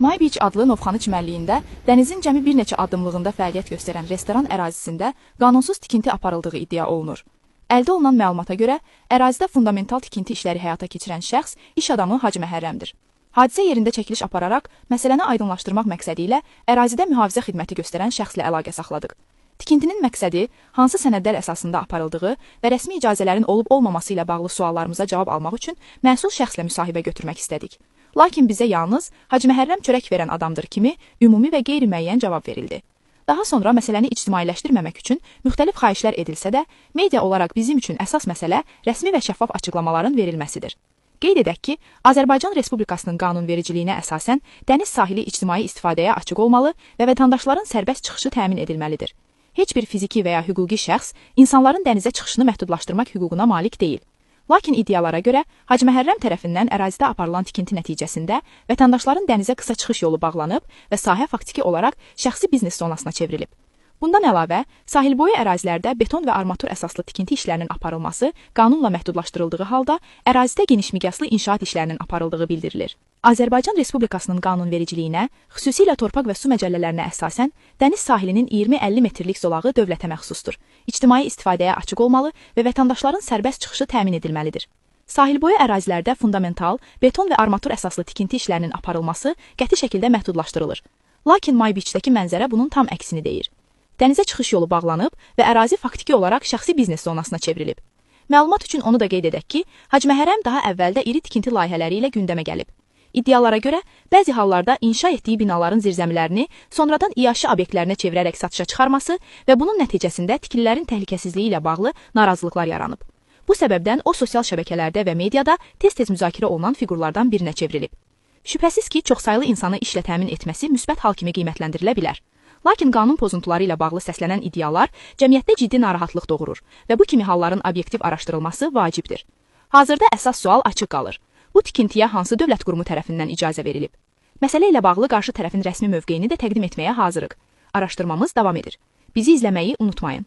My Beach adlı Novxanı çimərliyində dənizin cəmi bir neçə addımlığında fəaliyyət göstərən restoran ərazisində qanunsuz tikinti aparıldığı iddia olunur. Əldə olunan məlumata görə, ərazidə fundamental tikinti işləri həyata keçirən şəxs iş adamı Hacı Məhərrəmdir. Hadisə yerində çəkiliş apararaq məsələni aydınlaşdırmaq məqsədi ilə ərazidə mühafizə xidməti göstərən şəxslə əlaqə saxladıq. Tikintinin məqsədi hansı sənədlər əsasında aparıldığı və rəsmi icazələrin olub-olmaması ilə bağlı suallarımıza cavab almaq üçün məsul şəxslə müsahibə götürmək istədik. Lakin bizə yalnız Hacı Məhərrəm çörək verən adamdır kimi ümumi və qeyri-müəyyən cavab verildi. Daha sonra məsələni ictimailəşdirməmək üçün müxtəlif xahişlər edilsə də, media olaraq bizim üçün əsas məsələ rəsmi və şəffaf açıqlamaların verilməsidir. Qeyd edək ki, Azərbaycan Respublikasının qanunvericiliyinə əsasən dəniz sahili ictimai istifadəyə açıq olmalı və vətəndaşların sərbəst çıxışı təmin edilməlidir. Heç bir fiziki və ya hüquqi şəxs insanların dənizə çıxışını məhdudlaşdırmaq hüququna malik deyil. Lakin iddialara görə Hacı Məhərrəm tərəfindən ərazidə aparılan tikinti nəticəsində vətəndaşların dənizə qısa çıxış yolu bağlanıb və sahə faktiki olaraq şəxsi biznes zonasına çevrilib. Bundan əlavə, sahilboyu ərazilərdə beton və armatur əsaslı tikinti işlərinin aparılması qanunla məhdudlaşdırıldığı halda ərazidə geniş miqyaslı inşaat işlərinin aparıldığı bildirilir. Azərbaycan Respublikasının qanunvericiliyinə, xüsusilə torpaq və su məcəllələrinə əsasən, dəniz sahilinin 20-50 metrlik zolağı dövlətə məxsusdur. İctimai istifadəyə açıq olmalı və vətəndaşların sərbəst çıxışı təmin edilməlidir. Sahilboyu ərazilərdə fundamental, beton və armatur əsaslı tikinti işlərinin aparılması qəti şəkildə məhdudlaşdırılır. Lakin My Beach-dəki mənzərə bunun tam əksini deyir. Dənizə çıxış yolu bağlanıb və ərazi faktiki olaraq şəxsi biznes zonasına çevrilib. Məlumat üçün onu da qeyd edək ki, Hacı Məhərrəm daha əvvəldə iri tikinti layihələri ilə gündəmə gəlib. İddialara görə, bəzi hallarda inşa etdiyi binaların zirzəmilərini sonradan iaşə obyektlərinə çevirərək satışa çıxarması və bunun nəticəsində tikililərin təhlükəsizliyi ilə bağlı narazılıqlar yaranıb. Bu səbəbdən o sosial şəbəkələrdə və mediada tez-tez müzakirə olunan fiqurlardan birinə çevrilib. Şübhəsiz ki, çoxsaylı insanı işlə təmin etməsi müsbət hal kimi qiymətləndirilə bilər. Lakin qanun pozuntuları ilə bağlı səslənən iddialar cəmiyyətdə ciddi narahatlıq doğurur və bu kimi halların obyektiv araşdırılması vacibdir. Hazırda əsas sual açıq qalır. Bu tikintiyə hansı dövlət qurumu tərəfindən icazə verilib? Məsələ ilə bağlı qarşı tərəfin rəsmi mövqeyini də təqdim etməyə hazırıq. Araşdırmamız davam edir. Bizi izləməyi unutmayın.